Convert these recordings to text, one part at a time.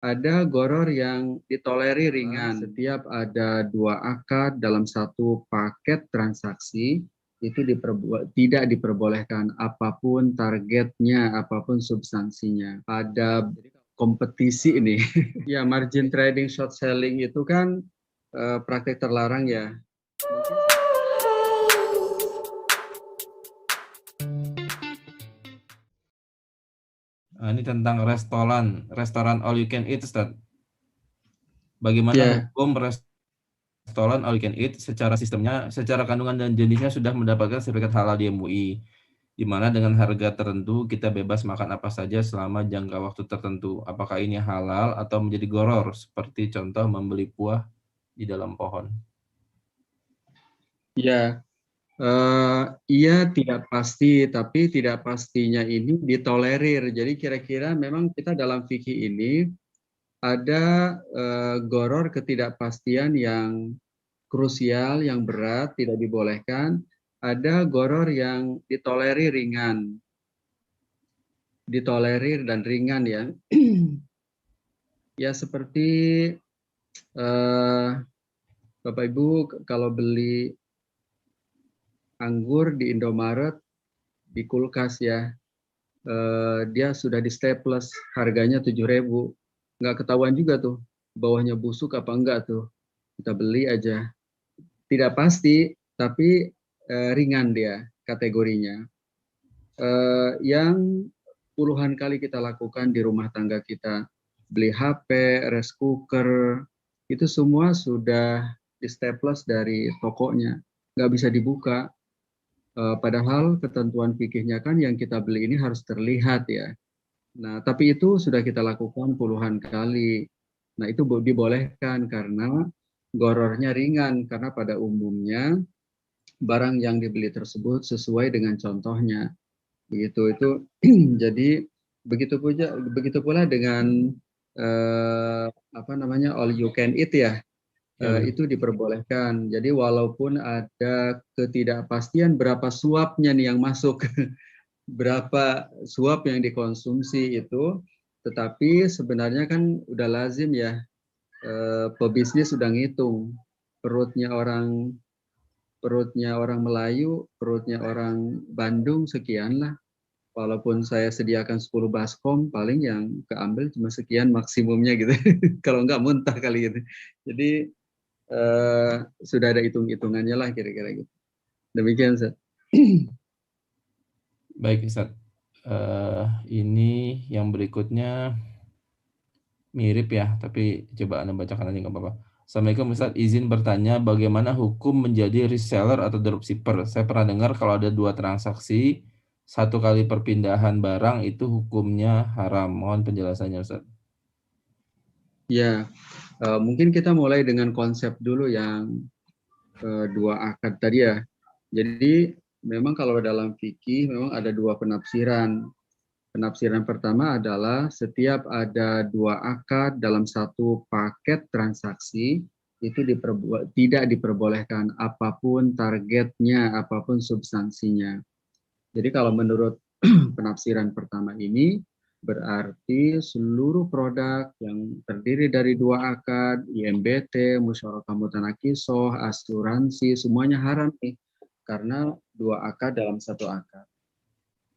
ada goror yang ditoleri ringan. Setiap ada dua akad dalam satu paket transaksi, itu tidak diperbolehkan apapun targetnya, apapun substansinya. Pada kompetisi ini, ya margin trading, short selling itu kan praktek terlarang ya. Ini tentang restoran all you can eat, Ustaz. Bagaimana Ya, hukum restoran all you can eat secara sistemnya, secara kandungan dan jenisnya sudah mendapatkan sertifikat halal di MUI, di mana dengan harga tertentu kita bebas makan apa saja selama jangka waktu tertentu. Apakah ini halal atau menjadi goror, seperti contoh membeli buah di dalam pohon? ya. Iya tidak pasti, tapi tidak pastinya ini ditolerir. Jadi kira-kira memang kita dalam fikih ini ada goror ketidakpastian yang krusial, yang berat, tidak dibolehkan. Ada goror yang ditolerir dan ringan ya. Ya seperti Bapak Ibu kalau beli anggur di Indomaret di kulkas ya, dia sudah di staples, harganya 7.000, nggak ketahuan juga tuh bawahnya busuk apa enggak tuh, kita beli aja. Tidak pasti, tapi ringan dia kategorinya. Yang puluhan kali kita lakukan di rumah tangga kita, beli HP, rice cooker, itu semua sudah di staples dari tokonya, nggak bisa dibuka. Padahal ketentuan fikihnya kan yang kita beli ini harus terlihat ya. Nah, tapi itu sudah kita lakukan puluhan kali. Nah, itu dibolehkan karena gorornya ringan, karena pada umumnya barang yang dibeli tersebut sesuai dengan contohnya. Begitu itu. Jadi begitu pula dengan apa namanya, all you can eat ya. Ya, Itu diperbolehkan. Jadi walaupun ada ketidakpastian berapa suapnya nih yang masuk, berapa suap yang dikonsumsi itu, tetapi sebenarnya kan udah lazim ya, pebisnis sudah ngitung perutnya orang Melayu, perutnya orang Bandung sekian lah. Walaupun saya sediakan 10 baskom, paling yang keambil cuma sekian maksimumnya gitu. Kalau enggak muntah kali gitu. Jadi sudah ada hitung-hitungannya lah kira-kira gitu. Demikian, Ustaz. baik Ustaz. Ini yang berikutnya mirip ya, tapi coba Anda bacakan aja nggak apa-apa. Assalamualaikum Ustaz, izin bertanya bagaimana hukum menjadi reseller atau dropshipper? Saya pernah dengar kalau ada 2 transaksi, 1 kali perpindahan barang itu hukumnya haram. Mohon penjelasannya Ustaz. Ya, mungkin kita mulai dengan konsep dulu yang dua akad tadi ya. Jadi memang kalau dalam fikih memang ada dua penafsiran. Penafsiran pertama adalah setiap ada dua akad dalam satu paket transaksi, itu tidak diperbolehkan apapun targetnya, apapun substansinya. Jadi kalau menurut penafsiran pertama ini, berarti seluruh produk yang terdiri dari dua akad, IMBT, musyarakah mutanakisoh, asuransi, semuanya haram nih, karena dua akad dalam satu akad.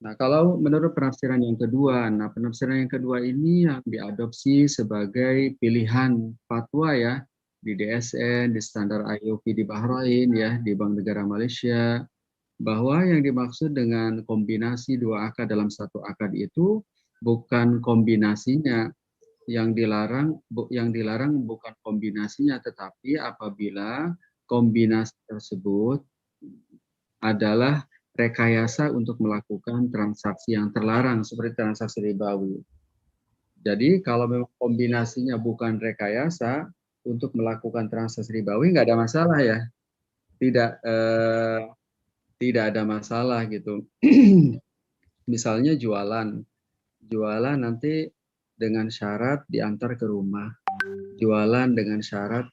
Nah, kalau menurut penafsiran yang kedua ini yang diadopsi sebagai pilihan fatwa ya, di DSN, di standar IOP di Bahrain ya, di Bank Negara Malaysia, bahwa yang dimaksud dengan kombinasi dua akad dalam satu akad itu bukan kombinasinya, yang dilarang bukan kombinasinya, tetapi apabila kombinasi tersebut adalah rekayasa untuk melakukan transaksi yang terlarang seperti transaksi ribawi. Jadi kalau memang kombinasinya bukan rekayasa untuk melakukan transaksi ribawi, nggak ada masalah ya, tidak tidak ada masalah gitu. Misalnya jualan nanti dengan syarat diantar ke rumah, jualan dengan syarat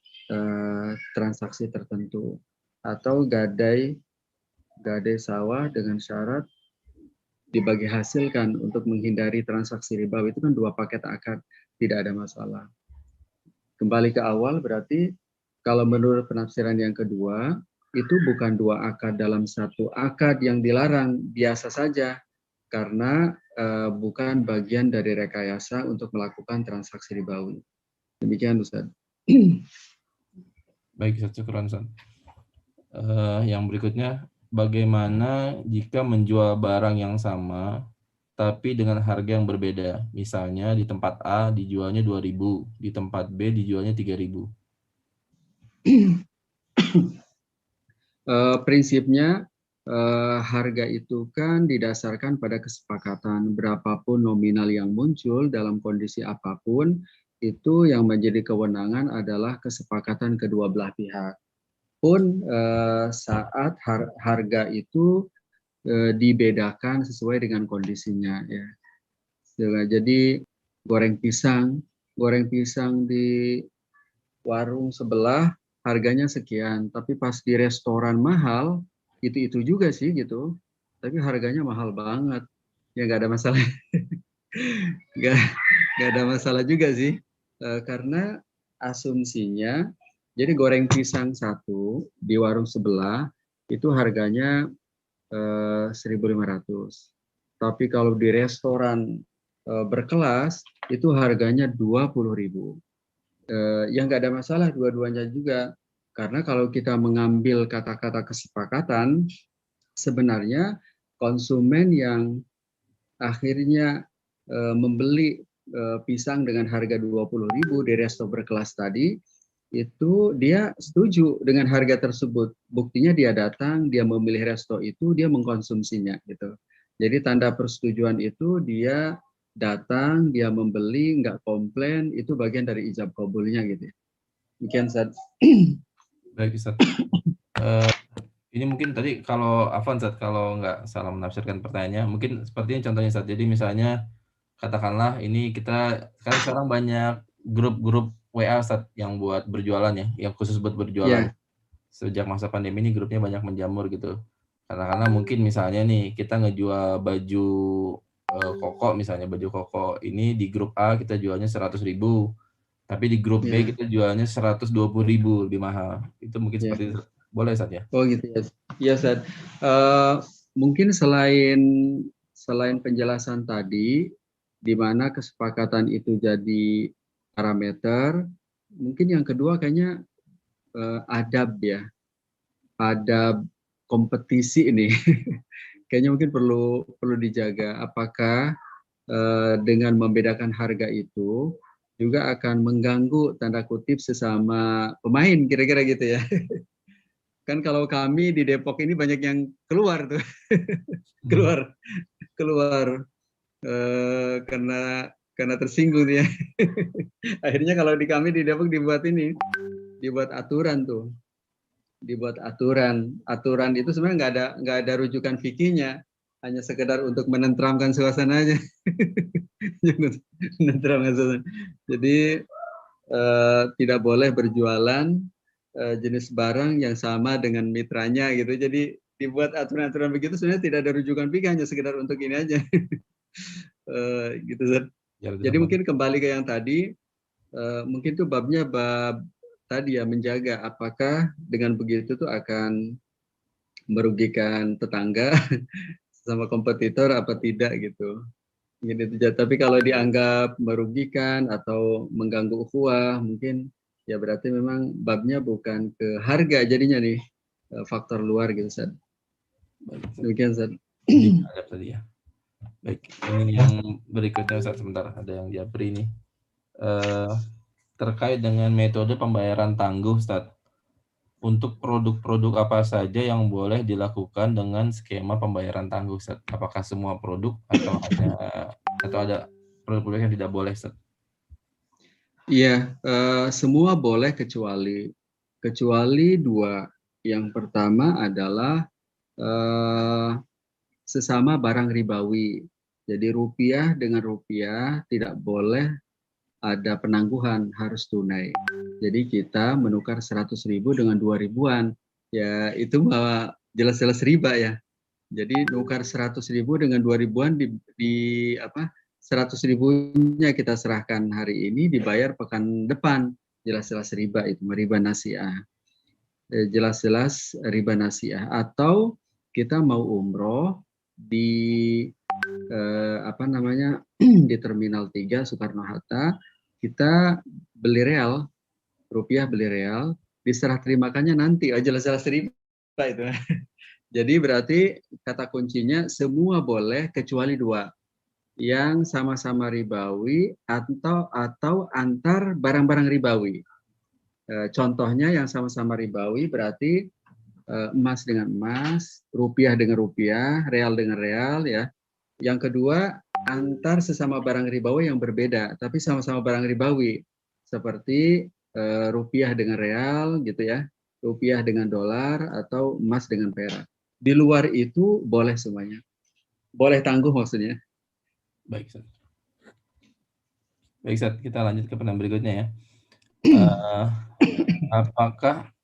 transaksi tertentu, atau gadai sawah dengan syarat dibagi hasilkan untuk menghindari transaksi riba, itu kan dua paket akad. tidak ada masalah. Kembali ke awal, berarti kalau menurut penafsiran yang kedua, itu bukan dua akad dalam satu akad yang dilarang, biasa saja, karena bukan bagian dari rekayasa untuk melakukan transaksi ribawi. Demikian, Ustaz. Baik, Ustaz, syukran, Ustaz. Yang berikutnya, bagaimana jika menjual barang yang sama tapi dengan harga yang berbeda? Misalnya di tempat A dijualnya 2.000, di tempat B dijualnya 3.000. Prinsipnya harga itu kan didasarkan pada kesepakatan, berapapun nominal yang muncul dalam kondisi apapun, itu yang menjadi kewenangan adalah kesepakatan kedua belah pihak. Pun saat harga itu dibedakan sesuai dengan kondisinya, ya. Jadi goreng pisang di warung sebelah harganya sekian, tapi pas di restoran mahal itu juga sih gitu, tapi harganya mahal banget, ya nggak ada masalah. nggak nggak ada masalah juga sih. Karena asumsinya, jadi goreng pisang satu di warung sebelah itu harganya 1.500, tapi kalau di restoran berkelas itu harganya 20.000. Ya nggak ada masalah dua-duanya juga, karena kalau kita mengambil kata-kata kesepakatan, sebenarnya konsumen yang akhirnya membeli pisang dengan harga 20.000 di resto berkelas tadi, itu dia setuju dengan harga tersebut. Buktinya dia datang, dia memilih resto itu, dia mengkonsumsinya gitu. Jadi tanda persetujuan itu dia datang, dia membeli, nggak komplain, itu bagian dari ijab kabulnya gitu. Demikian, Ustaz. Baik, Ustaz. Ini mungkin tadi kalau Afan, Ustaz, kalau nggak salah menafsirkan pertanyaannya, mungkin sepertinya contohnya, Ustaz. Jadi misalnya katakanlah ini kita kan sekarang banyak grup-grup WA, Ustaz, yang buat berjualan ya, yang khusus buat berjualan. Ya, Sejak masa pandemi ini grupnya banyak menjamur gitu. Karena mungkin misalnya nih kita ngejual baju koko, misalnya baju koko ini di grup A kita jualnya 100.000, tapi di grup B ya, kita jualnya 120.000, lebih mahal. Itu mungkin ya. seperti itu. Boleh, Ustaz, ya? Oh gitu ya. Iya, Ustaz. Mungkin selain penjelasan tadi, di mana kesepakatan itu jadi parameter, mungkin yang kedua kayaknya adab ya, adab kompetisi ini. Kayaknya mungkin perlu dijaga. Apakah dengan membedakan harga itu juga akan mengganggu tanda kutip sesama pemain, kira-kira gitu ya. Kan kalau kami di Depok ini banyak yang keluar tuh, keluar keluar karena tersinggung ya. Akhirnya kalau di kami di Depok dibuat aturan tuh, dibuat aturan itu sebenarnya nggak ada rujukan fikihnya, hanya sekedar untuk menenteramkan suasana aja. Menenteramkan suasana. Jadi tidak boleh berjualan jenis barang yang sama dengan mitranya gitu. Jadi dibuat aturan-aturan begitu sebenarnya tidak ada rujukan fikih, hanya sekedar untuk ini aja. Gitu. Ya, Jadi mungkin kembali ke yang tadi, mungkin tuh babnya bab tadi ya, menjaga apakah dengan begitu tuh akan merugikan tetangga sama kompetitor apa tidak gitu. Gitu. Tapi kalau dianggap merugikan atau mengganggu ukhuwah, mungkin ya berarti memang babnya bukan ke harga jadinya nih, faktor luar gitu, Ustaz. Demikian, Ustaz. Ada tadi ya. Baik, ini yang berikutnya, Ustaz, sebentar, ada yang japri ini. Terkait dengan metode pembayaran tangguh, Ustaz. Untuk produk-produk apa saja yang boleh dilakukan dengan skema pembayaran tangguh, Ustaz? Apakah semua produk atau ada produk-produk yang tidak boleh, Ustaz? Iya, semua boleh kecuali dua. Yang pertama adalah sesama barang ribawi. Jadi rupiah dengan rupiah tidak boleh ada penangguhan, harus tunai. Jadi kita menukar 100.000 dengan 2.000-an, ya itu malah jelas-jelas riba ya. Jadi nukar 100.000 dengan 2.000-an 100.000-nya kita serahkan hari ini, dibayar pekan depan. Jelas-jelas riba itu, riba nasiah. Jelas-jelas riba nasiah. Atau kita mau umroh di di Terminal 3 Soekarno-Hatta, kita beli real, rupiah beli real, diserah terimakannya nanti. Jelas-jelas riba itu. Jadi berarti kata kuncinya semua boleh kecuali dua, yang sama-sama ribawi atau antar barang-barang ribawi. Contohnya yang sama-sama ribawi berarti emas dengan emas, rupiah dengan rupiah, real dengan real, ya. Yang kedua, antar sesama barang ribawi yang berbeda, tapi sama-sama barang ribawi, seperti rupiah dengan real, gitu ya, rupiah dengan dolar, atau emas dengan perak. Di luar itu boleh semuanya, boleh tangguh maksudnya. Baik, Ustaz. Baik, Ustaz, kita lanjut ke pertanyaan berikutnya ya. Apakah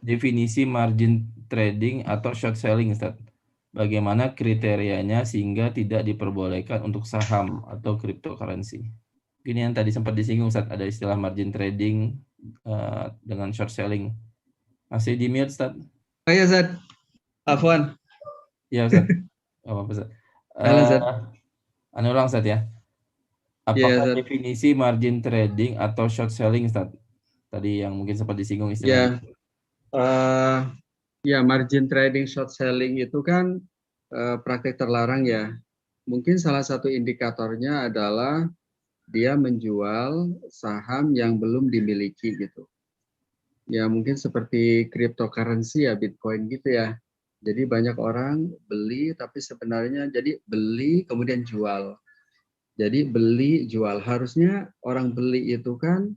definisi margin trading atau short selling, Ustaz? Bagaimana kriterianya sehingga tidak diperbolehkan untuk saham atau cryptocurrency? Ini yang tadi sempat disinggung, Ustaz, ada istilah margin trading dengan short selling. Masih di mute, Ustaz? Oh ya, Ustaz. Afwan. Ya, Ustaz. Apa-apa, Ustaz. Halo, Ustaz. Ulang, Ustaz ya. Apakah definisi margin trading atau short selling, Ustaz? Tadi yang mungkin sempat disinggung istilahnya. Ya, margin trading, short selling itu kan praktek terlarang ya. Mungkin salah satu indikatornya adalah dia menjual saham yang belum dimiliki gitu. Ya mungkin seperti cryptocurrency ya, Bitcoin gitu ya. Jadi banyak orang beli tapi sebenarnya jadi beli kemudian jual. Jadi beli jual, harusnya orang beli itu kan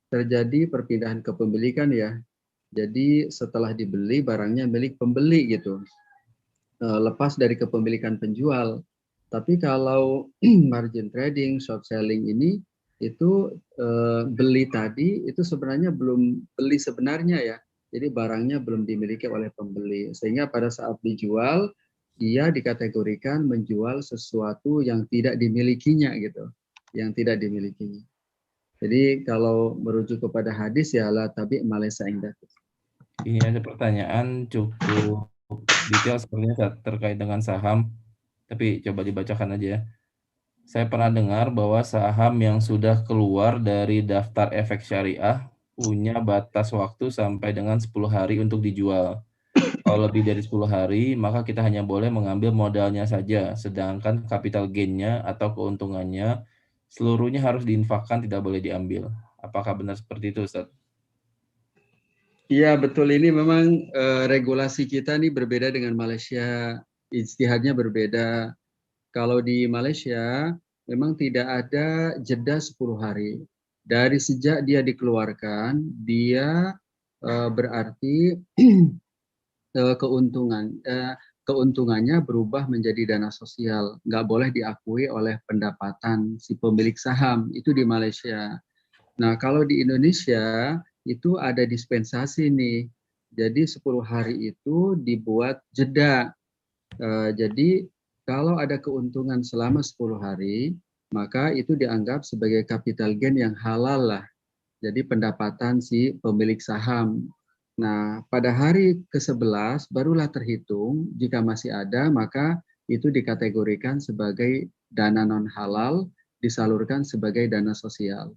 terjadi perpindahan kepemilikan ya. Jadi setelah dibeli barangnya milik pembeli gitu. Lepas dari kepemilikan penjual. Tapi kalau margin trading, short selling ini itu beli tadi itu sebenarnya belum beli sebenarnya ya. Jadi barangnya belum dimiliki oleh pembeli. Sehingga pada saat dijual dia dikategorikan menjual sesuatu yang tidak dimilikinya gitu. Yang tidak dimilikinya. Jadi kalau merujuk kepada hadis ya la tabi malaysa indak. Ini ada pertanyaan cukup detail sebenarnya terkait dengan saham, tapi coba dibacakan aja ya. Saya pernah dengar bahwa saham yang sudah keluar dari daftar efek syariah punya batas waktu sampai dengan 10 hari untuk dijual. Kalau lebih dari 10 hari, maka kita hanya boleh mengambil modalnya saja, sedangkan capital gain-nya atau keuntungannya seluruhnya harus diinfakkan, tidak boleh diambil. Apakah benar seperti itu, Ustaz? Iya betul, ini memang regulasi kita nih berbeda dengan Malaysia, ijtihadnya berbeda. Kalau di Malaysia memang tidak ada jeda 10 hari. Dari sejak dia dikeluarkan, dia berarti keuntungannya berubah menjadi dana sosial. Nggak boleh diakui oleh pendapatan si pemilik saham, itu di Malaysia. Nah kalau di Indonesia, itu ada dispensasi nih. Jadi 10 hari itu dibuat jeda. Jadi kalau ada keuntungan selama 10 hari, maka itu dianggap sebagai capital gain yang halal lah. Jadi pendapatan si pemilik saham. Nah, pada hari ke-11 barulah terhitung, jika masih ada maka itu dikategorikan sebagai dana non halal, disalurkan sebagai dana sosial.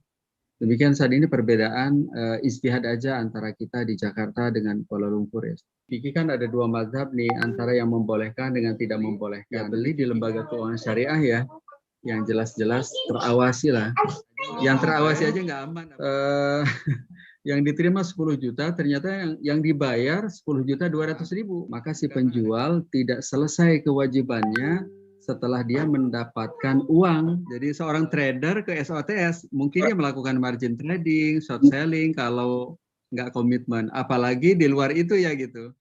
Demikian saat ini perbedaan ijtihad aja antara kita di Jakarta dengan Kuala Lumpur ya. Fikih kan ada dua mazhab nih, antara yang membolehkan dengan tidak membolehkan. Ya, beli di lembaga keuangan syariah ya, yang jelas-jelas terawasi lah. Yang terawasi aja nggak aman. Yang diterima 10 juta, ternyata yang dibayar 10.200.000. Maka si penjual tidak selesai kewajibannya setelah dia mendapatkan uang. Jadi seorang trader ke SOTS, mungkin dia melakukan margin trading, short selling, kalau nggak komitmen. Apalagi di luar itu ya gitu.